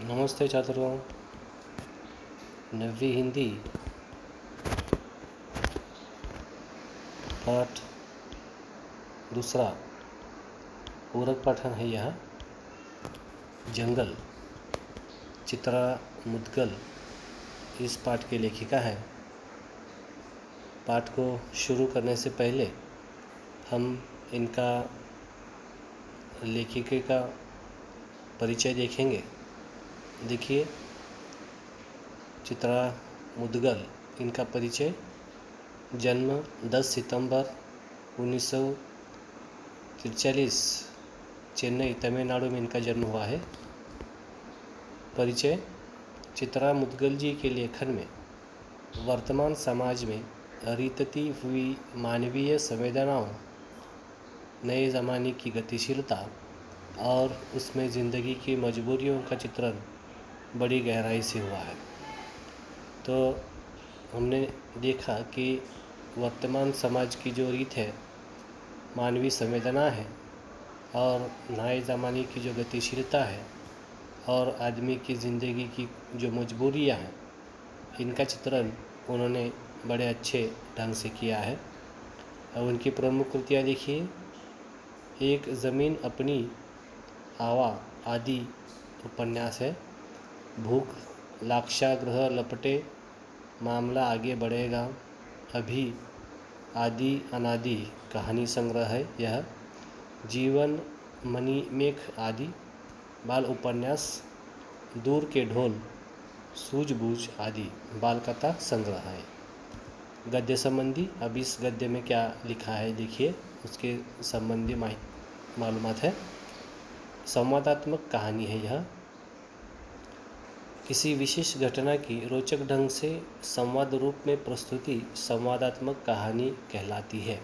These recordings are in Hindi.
नमस्ते छात्रों। नवी हिंदी पाठ दूसरा पूरक पाठन है। यह जंगल चित्रा मुदगल इस पाठ की लेखिका है। पाठ को शुरू करने से पहले हम इनका लेखिका का परिचय देखेंगे। देखिए, चित्रा मुदगल, इनका परिचय। जन्म 10 सितंबर 1943 चेन्नई तमिलनाडु में इनका जन्म हुआ है। परिचय। चित्रा मुदगल जी के लेखन में वर्तमान समाज में रितती हुई मानवीय संवेदनाओं, नए ज़माने की गतिशीलता और उसमें ज़िंदगी की मजबूरियों का चित्रण बड़ी गहराई से हुआ है। तो हमने देखा कि वर्तमान समाज की जो रीत है, मानवीय संवेदना है और नए ज़माने की जो गतिशीलता है और आदमी की ज़िंदगी की जो मजबूरियां हैं, इनका चित्रण उन्होंने बड़े अच्छे ढंग से किया है। और उनकी प्रमुख कृतियाँ देखिए। एक ज़मीन अपनी आवा आदि उपन्यास है। भूख लाक्षागृह लपटे, मामला आगे बढ़ेगा, अभी आदि अनादि कहानी संग्रह है यह। जीवन मणिमेघ आदि बाल उपन्यास। दूर के ढोल, सूझबूझ आदि बाल कथा संग्रह है। गद्य संबंधी, अब इस गद्य में क्या लिखा है देखिए, उसके संबंधी मालूमात है। संवादात्मक कहानी है यह। किसी विशेष घटना की रोचक ढंग से संवाद रूप में प्रस्तुति संवादात्मक कहानी कहलाती है।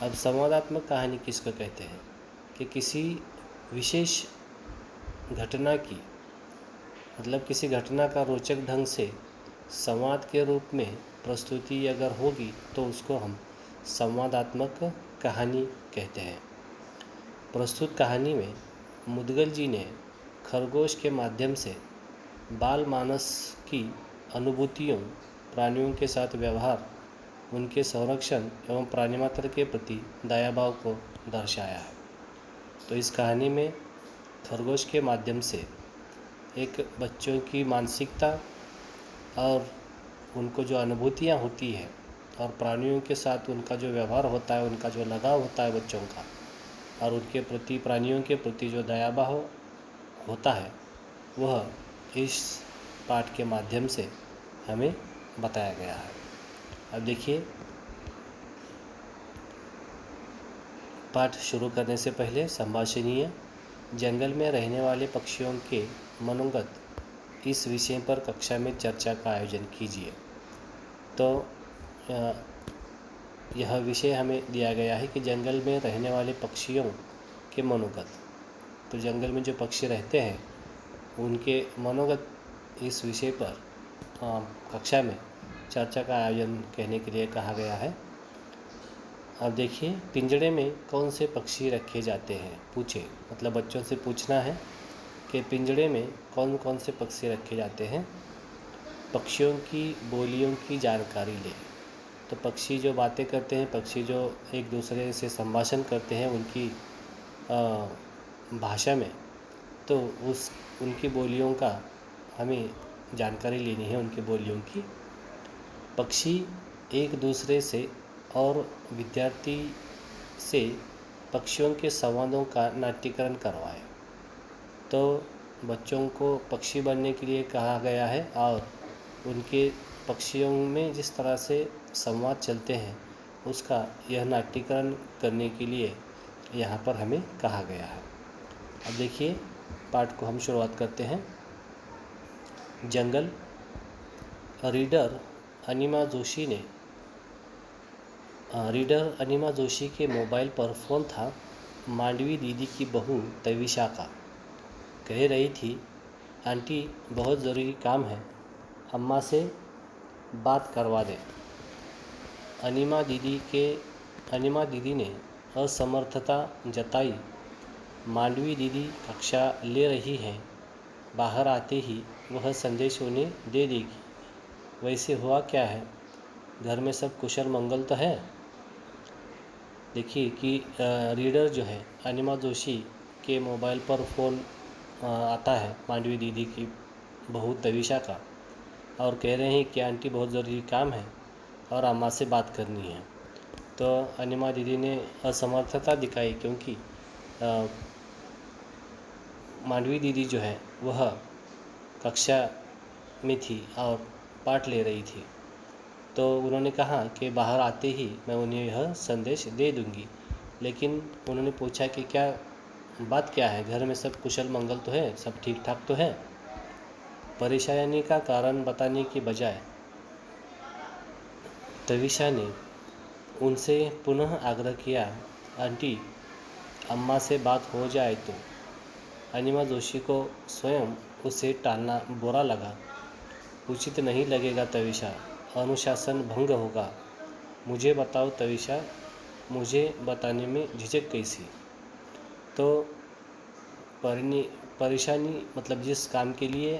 अब संवादात्मक कहानी किसको कहते हैं कि किसी विशेष घटना की, मतलब किसी घटना का रोचक ढंग से संवाद के रूप में प्रस्तुति अगर होगी तो उसको हम संवादात्मक कहानी कहते हैं। प्रस्तुत कहानी में मुदगल जी ने खरगोश के माध्यम से बाल मानस की अनुभूतियों, प्राणियों के साथ व्यवहार, उनके संरक्षण एवं प्राणी मात्र के प्रति दयाभाव को दर्शाया है। तो इस कहानी में खरगोश के माध्यम से एक बच्चों की मानसिकता और उनको जो अनुभूतियाँ होती है और प्राणियों के साथ उनका जो व्यवहार होता है, उनका जो लगाव होता है बच्चों का, और उनके प्रति, प्राणियों के प्रति जो दयाभाव होता है, वह इस पाठ के माध्यम से हमें बताया गया है। अब देखिए, पाठ शुरू करने से पहले संभाषणीय। जंगल में रहने वाले पक्षियों के मनोगत, इस विषय पर कक्षा में चर्चा का आयोजन कीजिए। तो यह विषय हमें दिया गया है कि जंगल में रहने वाले पक्षियों के मनोगत। तो जंगल में जो पक्षी रहते हैं उनके मनोगत, इस विषय पर कक्षा में चर्चा का आयोजन कहने के लिए कहा गया है। अब देखिए, पिंजड़े में कौन से पक्षी रखे जाते हैं, पूछे, मतलब बच्चों से पूछना है कि पिंजड़े में कौन कौन से पक्षी रखे जाते हैं। पक्षियों की बोलियों की जानकारी लें। तो पक्षी जो बातें करते हैं, पक्षी जो एक दूसरे से संभाषण करते हैं उनकी भाषा में, तो उनकी बोलियों का हमें जानकारी लेनी है, उनकी बोलियों की। पक्षी एक दूसरे से और विद्यार्थी से पक्षियों के संवादों का नाट्यकरण करवाएं। तो बच्चों को पक्षी बनने के लिए कहा गया है और उनके पक्षियों में जिस तरह से संवाद चलते हैं उसका यह नाट्यकरण करने के लिए यहाँ पर हमें कहा गया है। अब देखिए, पाठ को हम शुरुआत करते हैं। जंगल। रीडर अनिमा जोशी के मोबाइल पर फ़ोन था। मांडवी दीदी की बहू तविशा का। कह रही थी, आंटी बहुत ज़रूरी काम है, अम्मा से बात करवा दें। अनिमा दीदी ने असमर्थता जताई। मांडवी दीदी कक्षा ले रही हैं, बाहर आते ही वह संदेश उन्हें दे देगी। वैसे हुआ क्या है? घर में सब कुशल मंगल तो है? देखिए कि रीडर जो है अनिमा जोशी के मोबाइल पर फ़ोन आता है मांडवी दीदी की बहू तविशा का, और कह रहे हैं कि आंटी बहुत ज़रूरी काम है और अम्मा से बात करनी है। तो अनिमा दीदी ने असमर्थता दिखाई, क्योंकि मांडवी दीदी जो है वह कक्षा में थी और पाठ ले रही थी। तो उन्होंने कहा कि बाहर आते ही मैं उन्हें यह संदेश दे दूंगी। लेकिन उन्होंने पूछा कि क्या बात क्या है, घर में सब कुशल मंगल तो है, सब ठीक ठाक तो है? परेशानी का कारण बताने की बजाय तविशा ने उनसे पुनः आग्रह किया, आंटी अम्मा से बात हो जाए तो। अनिमा जोशी को स्वयं उसे टालना बुरा लगा। उचित नहीं लगेगा तविशा, अनुशासन भंग होगा। मुझे बताओ तविशा, मुझे बताने में झिझक कैसी? तो परेशानी मतलब जिस काम के लिए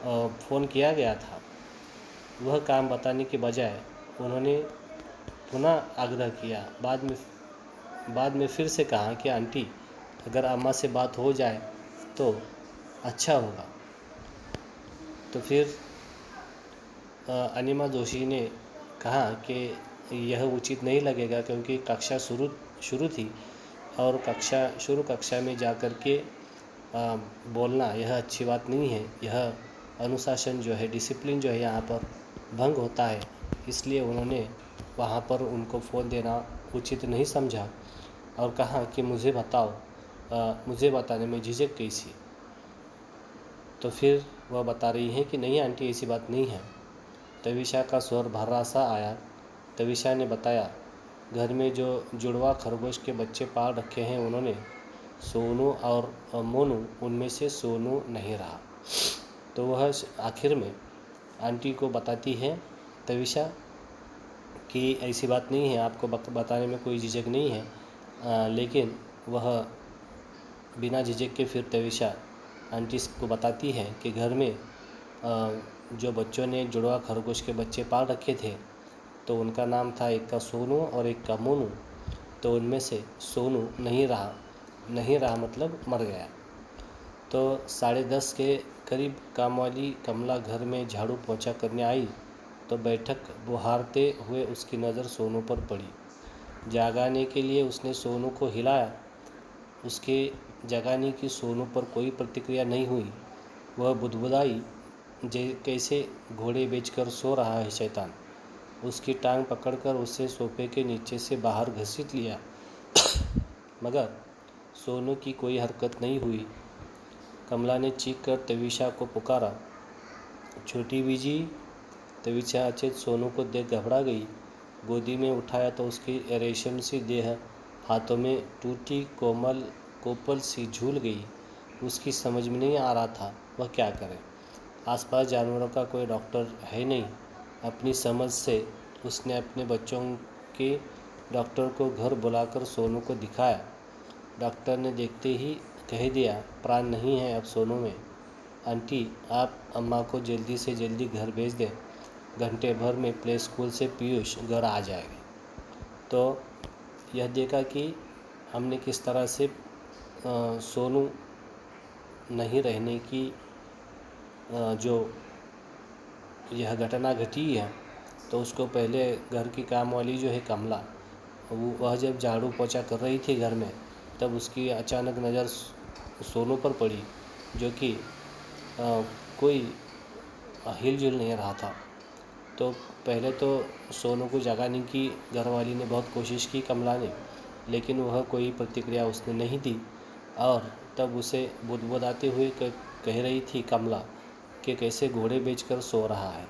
फ़ोन किया गया था वह काम बताने के बजाय उन्होंने पुनः आग्रह किया। बाद में फिर से कहा कि आंटी अगर अम्मा से बात हो जाए तो अच्छा होगा। तो फिर अनिमा जोशी ने कहा कि यह उचित नहीं लगेगा, क्योंकि कक्षा शुरू थी और कक्षा में जा कर के बोलना यह अच्छी बात नहीं है। यह अनुशासन जो है, डिसिप्लिन जो है यहाँ पर भंग होता है। इसलिए उन्होंने वहाँ पर उनको फ़ोन देना उचित नहीं समझा और कहा कि मुझे बताओ, मुझे बताने में झिझक कैसी? तो फिर वह बता रही हैं कि नहीं आंटी, ऐसी बात नहीं है। तविशा का स्वर भर्रा सा आया। तविशा ने बताया, घर में जो जुड़वा खरगोश के बच्चे पाल रखे हैं उन्होंने सोनू और मोनू, उनमें से सोनू नहीं रहा। तो वह आखिर में आंटी को बताती है तविशा कि ऐसी बात नहीं है, आपको बताने में कोई झिझक नहीं है। लेकिन वह बिना झिझक के फिर तविशा आंटी को बताती है कि घर में जो बच्चों ने जुड़वा खरगोश के बच्चे पाल रखे थे तो उनका नाम था, एक का सोनू और एक का मोनू। तो उनमें से सोनू नहीं रहा मतलब मर गया। तो 10:30 के करीब कामवाली कमला घर में झाड़ू पोछा करने आई तो बैठक बुहारते हुए उसकी नज़र सोनू पर पड़ी। जगाने के लिए उसने सोनू को हिलाया। उसके जगाने की सोनू पर कोई प्रतिक्रिया नहीं हुई। वह बुदबुदाई, कैसे घोड़े बेचकर सो रहा है शैतान। उसकी टांग पकड़कर उसे सोफे के नीचे से बाहर घसीट लिया, मगर सोनू की कोई हरकत नहीं हुई। कमला ने चीख कर तविशा को पुकारा, छोटी बीजी। तविशा अचेत सोनू को देख घबरा गई। गोदी में उठाया तो उसकी रेशम सी देह हाथों में टूटी कोपल सी झूल गई। उसकी समझ में नहीं आ रहा था वह क्या करे। आसपास जानवरों का कोई डॉक्टर है नहीं। अपनी समझ से उसने अपने बच्चों के डॉक्टर को घर बुलाकर सोनू को दिखाया। डॉक्टर ने देखते ही कह दिया, प्राण नहीं है अब सोनू में। आंटी आप अम्मा को जल्दी से जल्दी घर भेज दें, घंटे भर में प्ले स्कूल से पीयूष घर आ जाएगा। तो यह देखा कि हमने किस तरह से सोनू नहीं रहने की जो यह घटना घटी है। तो उसको पहले घर की काम वाली जो है कमला, वह जब झाड़ू पोछा कर रही थी घर में, तब उसकी अचानक नज़र सोनू पर पड़ी, जो कि कोई हिलजुल नहीं रहा था। तो पहले तो सोनू को जगाने की घरवाली ने बहुत कोशिश की कमला ने, लेकिन वह कोई प्रतिक्रिया उसने नहीं दी। और तब उसे बुदबुदाते हुए कह रही थी कमला कि कैसे घोड़े बेचकर सो रहा है।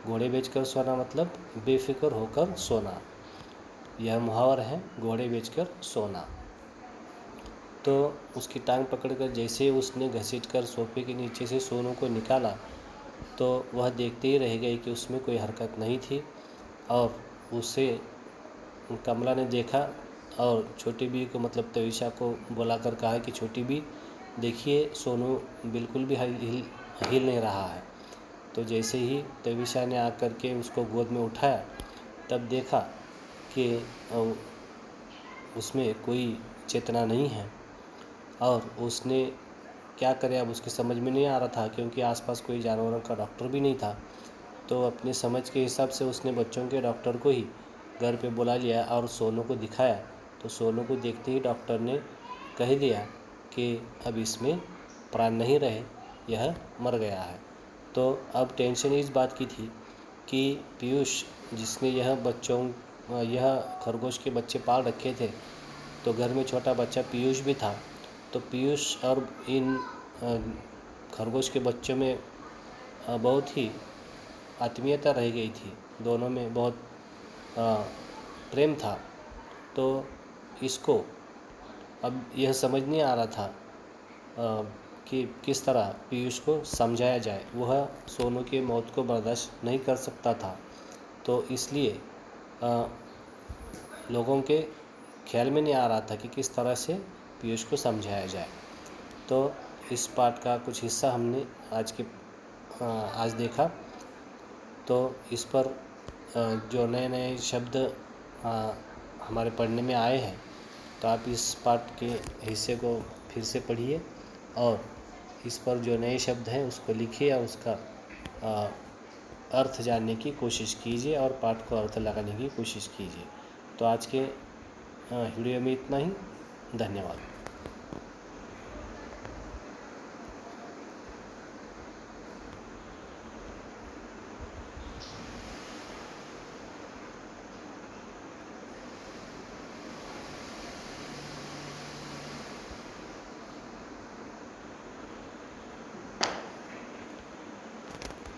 घोड़े बेचकर सोना मतलब बेफिक्र होकर सोना, यह मुहावरा है, घोड़े बेचकर सोना। तो उसकी टांग पकड़कर जैसे उसने घसीटकर सोफे के नीचे से सोनू को निकाला तो वह देखते ही रह गई कि उसमें कोई हरकत नहीं थी। और उसे कमला ने देखा और छोटी बी को मतलब तविशा को बुलाकर कहा कि छोटी बी, देखिए सोनू बिल्कुल भी हिल नहीं रहा है। तो जैसे ही तविशा ने आकर के उसको गोद में उठाया, तब देखा कि उसमें कोई चेतना नहीं है। और उसने क्या करे, अब उसकी समझ में नहीं आ रहा था, क्योंकि आसपास कोई जानवरों का डॉक्टर भी नहीं था। तो अपनी समझ के हिसाब से उसने बच्चों के डॉक्टर को ही घर पे बुला लिया और सोनू को दिखाया। तो सोनू को देखते ही डॉक्टर ने कह दिया कि अब इसमें प्राण नहीं रहे, यह मर गया है। तो अब टेंशन इस बात की थी कि पीयूष, जिसने यह खरगोश के बच्चे पाल रखे थे, तो घर में छोटा बच्चा पीयूष भी था। तो पीयूष और इन खरगोश के बच्चों में बहुत ही आत्मीयता रह गई थी, दोनों में बहुत प्रेम था। तो इसको अब यह समझ नहीं आ रहा था कि किस तरह पीयूष को समझाया जाए। वह सोनू की मौत को बर्दाश्त नहीं कर सकता था। तो इसलिए लोगों के ख्याल में नहीं आ रहा था कि किस तरह से पीयूष को समझाया जाए। तो इस पाठ का कुछ हिस्सा हमने आज देखा। तो इस पर जो नए नए शब्द हमारे पढ़ने में आए हैं, तो आप इस पाठ के हिस्से को फिर से पढ़िए और इस पर जो नए शब्द हैं उसको लिखिए और उसका अर्थ जानने की कोशिश कीजिए और पाठ को अर्थ लगाने की कोशिश कीजिए। तो आज के वीडियो में इतना ही। धन्यवाद।